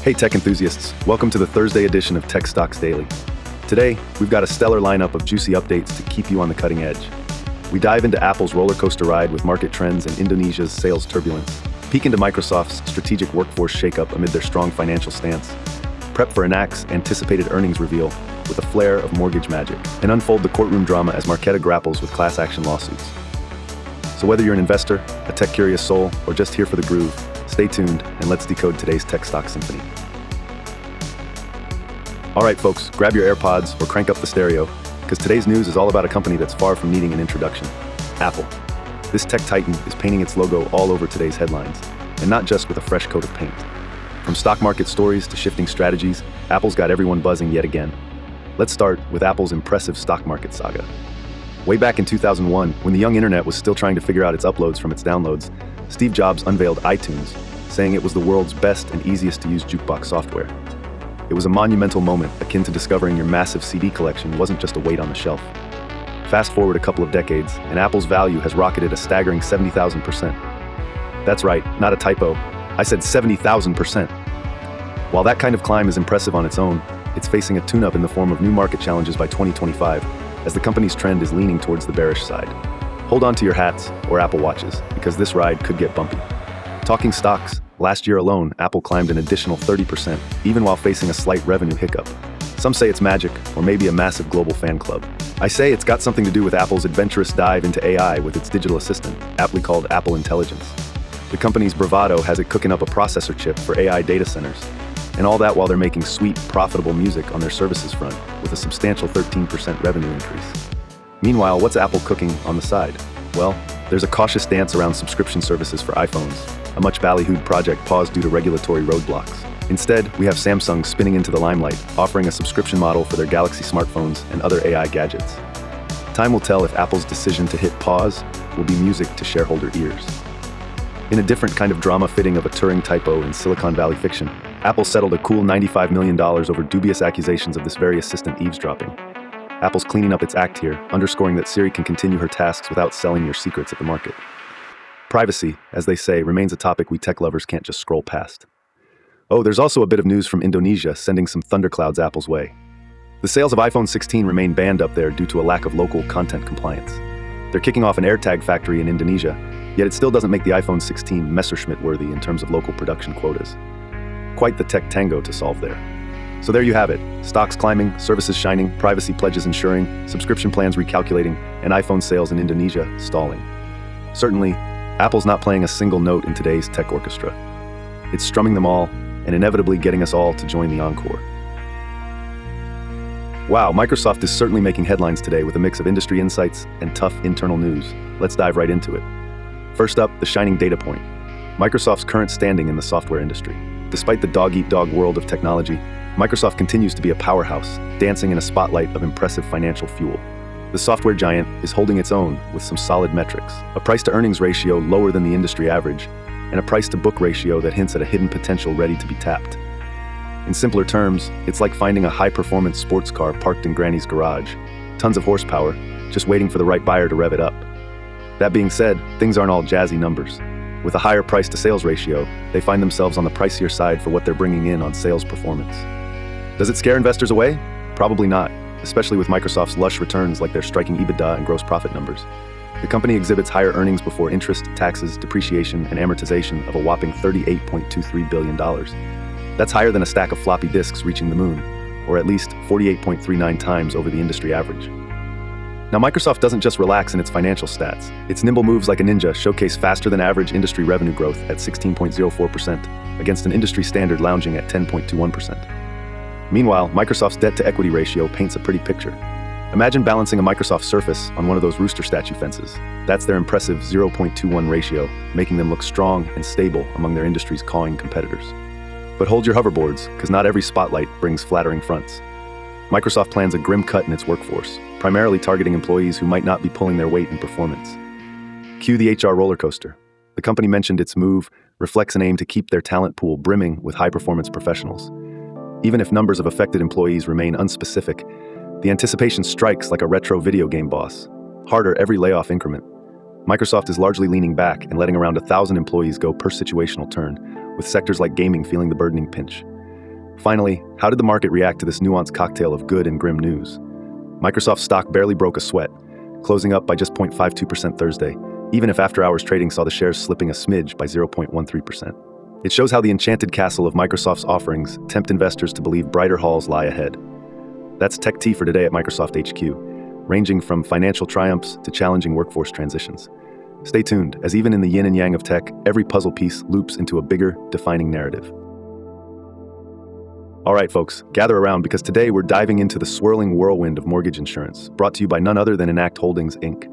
Hey tech enthusiasts, welcome to the Thursday edition of Tech Stocks Daily. Today, we've got a stellar lineup of juicy updates to keep you on the cutting edge. We dive into Apple's roller coaster ride with market trends and Indonesia's sales turbulence, peek into Microsoft's strategic workforce shakeup amid their strong financial stance, prep for Enact's anticipated earnings reveal with a flair of mortgage magic, and unfold the courtroom drama as Marqeta grapples with class action lawsuits. So whether you're an investor, a tech-curious soul, or just here for the groove, stay tuned and let's decode today's tech stock symphony. All right, folks, grab your AirPods or crank up the stereo, because today's news is all about a company that's far from needing an introduction, Apple. This tech titan is painting its logo all over today's headlines, and not just with a fresh coat of paint. From stock market stories to shifting strategies, Apple's got everyone buzzing yet again. Let's start with Apple's impressive stock market saga. Way back in 2001, when the young internet was still trying to figure out its uploads from its downloads, Steve Jobs unveiled iTunes, saying it was the world's best and easiest to use jukebox software. It was a monumental moment, akin to discovering your massive CD collection wasn't just a weight on the shelf. Fast forward a couple of decades, and Apple's value has rocketed a staggering 70,000%. That's right, not a typo. I said 70,000%. While that kind of climb is impressive on its own, it's facing a tune-up in the form of new market challenges by 2025, as the company's trend is leaning towards the bearish side. Hold on to your hats or Apple Watches, because this ride could get bumpy. Talking stocks, last year alone, Apple climbed an additional 30%, even while facing a slight revenue hiccup. Some say it's magic, or maybe a massive global fan club. I say it's got something to do with Apple's adventurous dive into AI with its digital assistant, aptly called Apple Intelligence. The company's bravado has it cooking up a processor chip for AI data centers, and all that while they're making sweet, profitable music on their services front, with a substantial 13% revenue increase. Meanwhile, what's Apple cooking on the side? Well, there's a cautious dance around subscription services for iPhones, a much ballyhooed project paused due to regulatory roadblocks. Instead, we have Samsung spinning into the limelight, offering a subscription model for their Galaxy smartphones and other AI gadgets. Time will tell if Apple's decision to hit pause will be music to shareholder ears. In a different kind of drama fitting of a Turing typo in Silicon Valley fiction, Apple settled a cool $95 million over dubious accusations of this very assistant eavesdropping. Apple's cleaning up its act here, underscoring that Siri can continue her tasks without selling your secrets at the market. Privacy, as they say, remains a topic we tech lovers can't just scroll past. Oh, there's also a bit of news from Indonesia sending some thunderclouds Apple's way. The sales of iPhone 16 remain banned up there due to a lack of local content compliance. They're kicking off an AirTag factory in Indonesia, yet it still doesn't make the iPhone 16 Messerschmitt-worthy in terms of local production quotas. Quite the tech tango to solve there. So there you have it. Stocks climbing, services shining, privacy pledges ensuring, subscription plans recalculating, and iPhone sales in Indonesia stalling. Certainly, Apple's not playing a single note in today's tech orchestra. It's strumming them all, and inevitably getting us all to join the encore. Wow, Microsoft is certainly making headlines today with a mix of industry insights and tough internal news. Let's dive right into it. First up, the shining data point. Microsoft's current standing in the software industry. Despite the dog-eat-dog world of technology, Microsoft continues to be a powerhouse, dancing in a spotlight of impressive financial fuel. The software giant is holding its own with some solid metrics, a price-to-earnings ratio lower than the industry average, and a price-to-book ratio that hints at a hidden potential ready to be tapped. In simpler terms, it's like finding a high-performance sports car parked in Granny's garage. Tons of horsepower, just waiting for the right buyer to rev it up. That being said, things aren't all jazzy numbers. With a higher price-to-sales ratio, they find themselves on the pricier side for what they're bringing in on sales performance. Does it scare investors away? Probably not, especially with Microsoft's lush returns like their striking EBITDA and gross profit numbers. The company exhibits higher earnings before interest, taxes, depreciation, and amortization of a whopping $38.23 billion. That's higher than a stack of floppy disks reaching the moon, or at least 48.39 times over the industry average. Now, Microsoft doesn't just relax in its financial stats. Its nimble moves like a ninja showcase faster than average industry revenue growth at 16.04% against an industry standard lounging at 10.21%. Meanwhile, Microsoft's debt-to-equity ratio paints a pretty picture. Imagine balancing a Microsoft Surface on one of those rooster statue fences. That's their impressive 0.21 ratio, making them look strong and stable among their industry's cawing competitors. But hold your hoverboards, because not every spotlight brings flattering fronts. Microsoft plans a grim cut in its workforce, primarily targeting employees who might not be pulling their weight in performance. Cue the HR roller coaster. The company mentioned its move reflects an aim to keep their talent pool brimming with high-performance professionals. Even if numbers of affected employees remain unspecific, the anticipation strikes like a retro video game boss. Harder every layoff increment. Microsoft is largely leaning back and letting around 1,000 employees go per situational turn, with sectors like gaming feeling the burdening pinch. Finally, how did the market react to this nuanced cocktail of good and grim news? Microsoft's stock barely broke a sweat, closing up by just 0.52% Thursday, even if after-hours trading saw the shares slipping a smidge by 0.13%. It shows how the enchanted castle of Microsoft's offerings tempt investors to believe brighter halls lie ahead. That's Tech Tea for today at Microsoft HQ, ranging from financial triumphs to challenging workforce transitions. Stay tuned, as even in the yin and yang of tech, every puzzle piece loops into a bigger, defining narrative. All right, folks, gather around because today we're diving into the swirling whirlwind of mortgage insurance, brought to you by none other than Enact Holdings, Inc.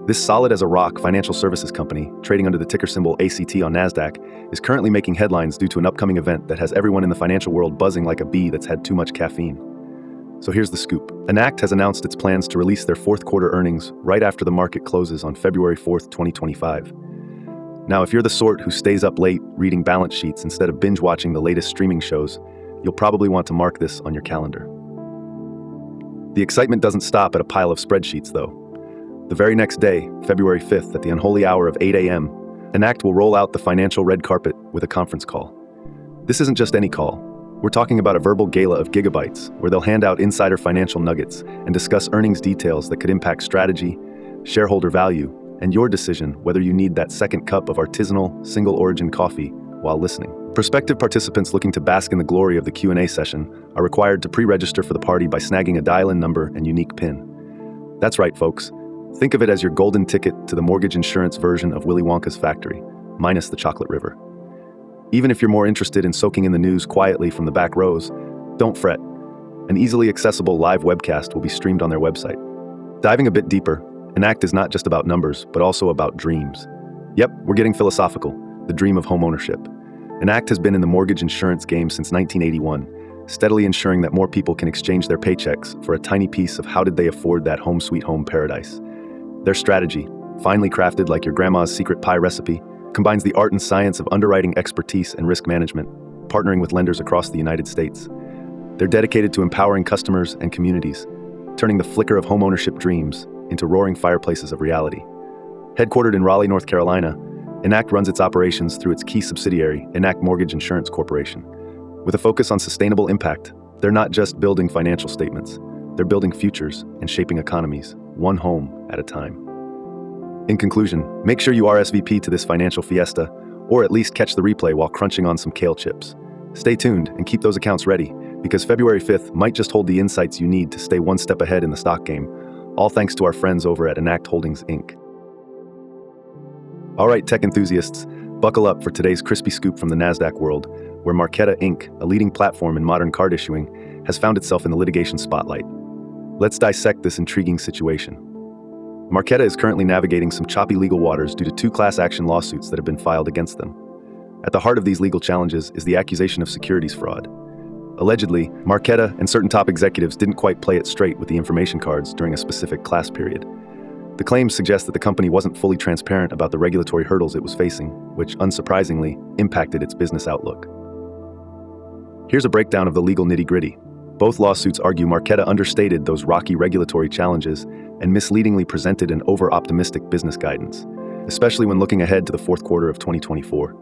This solid-as-a-rock financial services company, trading under the ticker symbol ACT on NASDAQ, is currently making headlines due to an upcoming event that has everyone in the financial world buzzing like a bee that's had too much caffeine. So here's the scoop. Enact has announced its plans to release their fourth quarter earnings right after the market closes on February 4th, 2025. Now, if you're the sort who stays up late reading balance sheets instead of binge-watching the latest streaming shows, you'll probably want to mark this on your calendar. The excitement doesn't stop at a pile of spreadsheets, though. The very next day, February 5th, at the unholy hour of 8 a.m., Enact will roll out the financial red carpet with a conference call. This isn't just any call. We're talking about a verbal gala of gigabytes, where they'll hand out insider financial nuggets and discuss earnings details that could impact strategy, shareholder value, and your decision whether you need that second cup of artisanal, single-origin coffee while listening. Prospective participants looking to bask in the glory of the Q&A session are required to pre-register for the party by snagging a dial-in number and unique PIN. That's right, folks. Think of it as your golden ticket to the mortgage insurance version of Willy Wonka's factory, minus the chocolate river. Even if you're more interested in soaking in the news quietly from the back rows, don't fret. An easily accessible live webcast will be streamed on their website. Diving a bit deeper, Enact is not just about numbers, but also about dreams. Yep, we're getting philosophical. The dream of homeownership. Enact has been in the mortgage insurance game since 1981, steadily ensuring that more people can exchange their paychecks for a tiny piece of how did they afford that home sweet home paradise. Their strategy, finely crafted like your grandma's secret pie recipe, combines the art and science of underwriting expertise and risk management, partnering with lenders across the United States. They're dedicated to empowering customers and communities, turning the flicker of homeownership dreams into roaring fireplaces of reality. Headquartered in Raleigh, North Carolina, Enact runs its operations through its key subsidiary, Enact Mortgage Insurance Corporation. With a focus on sustainable impact, they're not just building financial statements, they're building futures and shaping economies, one home at a time. In conclusion, make sure you RSVP to this financial fiesta, or at least catch the replay while crunching on some kale chips. Stay tuned and keep those accounts ready, because February 5th might just hold the insights you need to stay one step ahead in the stock game, all thanks to our friends over at Enact Holdings, Inc. All right, tech enthusiasts, buckle up for today's crispy scoop from the NASDAQ world, where Marqeta, Inc., a leading platform in modern card issuing, has found itself in the litigation spotlight. Let's dissect this intriguing situation. Marqeta is currently navigating some choppy legal waters due to 2 class action lawsuits that have been filed against them. At the heart of these legal challenges is the accusation of securities fraud. Allegedly, Marqeta and certain top executives didn't quite play it straight with the information cards during a specific class period. The claims suggest that the company wasn't fully transparent about the regulatory hurdles it was facing, which, unsurprisingly, impacted its business outlook. Here's a breakdown of the legal nitty-gritty. Both lawsuits argue Marqeta understated those rocky regulatory challenges and misleadingly presented an over-optimistic business guidance, especially when looking ahead to the fourth quarter of 2024.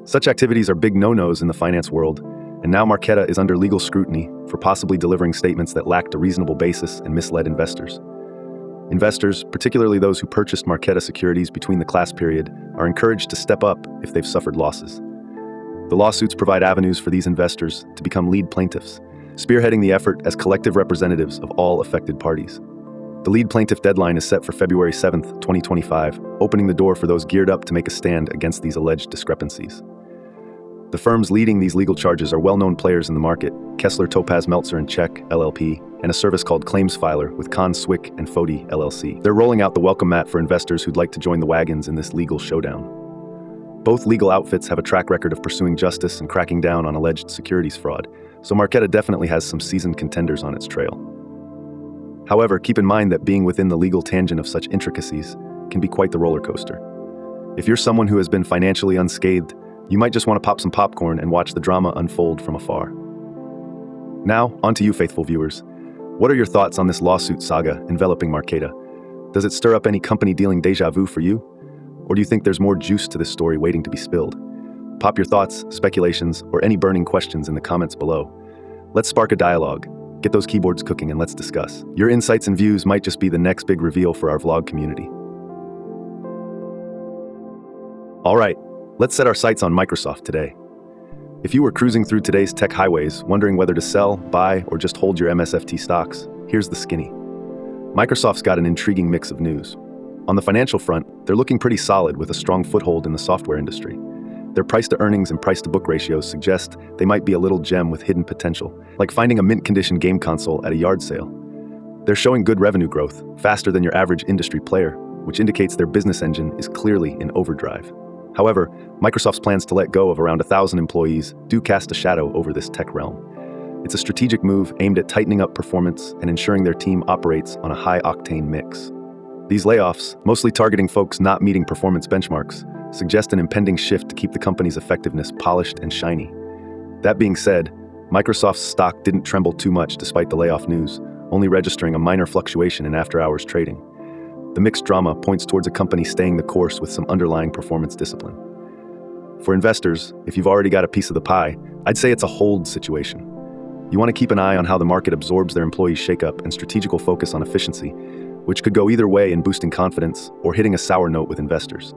Such activities are big no-nos in the finance world, and now Marqeta is under legal scrutiny for possibly delivering statements that lacked a reasonable basis and misled investors. Investors, particularly those who purchased Marqeta securities between the class period, are encouraged to step up if they've suffered losses. The lawsuits provide avenues for these investors to become lead plaintiffs, spearheading the effort as collective representatives of all affected parties. The lead plaintiff deadline is set for February 7th, 2025, opening the door for those geared up to make a stand against these alleged discrepancies. The firms leading these legal charges are well-known players in the market: Kessler, Topaz, Meltzer & Check, LLP, and a service called Claims Filer with Kahn, Swick & Foti, LLC. They're rolling out the welcome mat for investors who'd like to join the wagons in this legal showdown. Both legal outfits have a track record of pursuing justice and cracking down on alleged securities fraud, so Marqeta definitely has some seasoned contenders on its trail. However, keep in mind that being within the legal tangent of such intricacies can be quite the roller coaster. If you're someone who has been financially unscathed, you might just want to pop some popcorn and watch the drama unfold from afar. Now, on to you, faithful viewers. What are your thoughts on this lawsuit saga enveloping Marqeta? Does it stir up any company dealing deja vu for you? Or do you think there's more juice to this story waiting to be spilled? Pop your thoughts, speculations, or any burning questions in the comments below. Let's spark a dialogue. Get those keyboards cooking and let's discuss. Your insights and views might just be the next big reveal for our vlog community. All right, let's set our sights on Microsoft today. If you were cruising through today's tech highways, wondering whether to sell, buy, or just hold your MSFT stocks, here's the skinny. Microsoft's got an intriguing mix of news. On the financial front, they're looking pretty solid with a strong foothold in the software industry. Their price-to-earnings and price-to-book ratios suggest they might be a little gem with hidden potential, like finding a mint-condition game console at a yard sale. They're showing good revenue growth, faster than your average industry player, which indicates their business engine is clearly in overdrive. However, Microsoft's plans to let go of around 1,000 employees do cast a shadow over this tech realm. It's a strategic move aimed at tightening up performance and ensuring their team operates on a high-octane mix. These layoffs, mostly targeting folks not meeting performance benchmarks, suggest an impending shift to keep the company's effectiveness polished and shiny. That being said, Microsoft's stock didn't tremble too much despite the layoff news, only registering a minor fluctuation in after-hours trading. The mixed drama points towards a company staying the course with some underlying performance discipline. For investors, if you've already got a piece of the pie, I'd say it's a hold situation. You want to keep an eye on how the market absorbs their employees' shakeup and strategical focus on efficiency, which could go either way in boosting confidence or hitting a sour note with investors.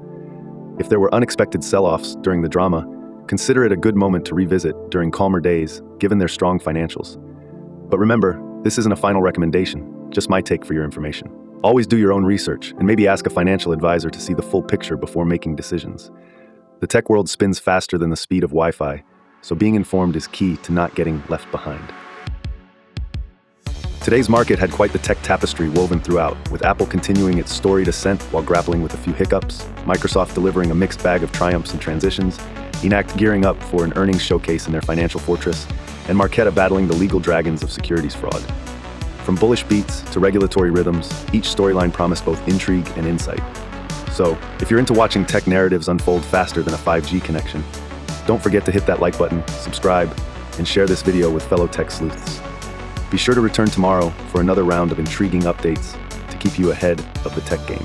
If there were unexpected sell-offs during the drama, consider it a good moment to revisit during calmer days, given their strong financials. But remember, this isn't a final recommendation, just my take for your information. Always do your own research and maybe ask a financial advisor to see the full picture before making decisions. The tech world spins faster than the speed of Wi-Fi, so being informed is key to not getting left behind. Today's market had quite the tech tapestry woven throughout, with Apple continuing its storied ascent while grappling with a few hiccups, Microsoft delivering a mixed bag of triumphs and transitions, Enact gearing up for an earnings showcase in their financial fortress, and Marqeta battling the legal dragons of securities fraud. From bullish beats to regulatory rhythms, each storyline promised both intrigue and insight. So, if you're into watching tech narratives unfold faster than a 5G connection, don't forget to hit that like button, subscribe, and share this video with fellow tech sleuths. Be sure to return tomorrow for another round of intriguing updates to keep you ahead of the tech game.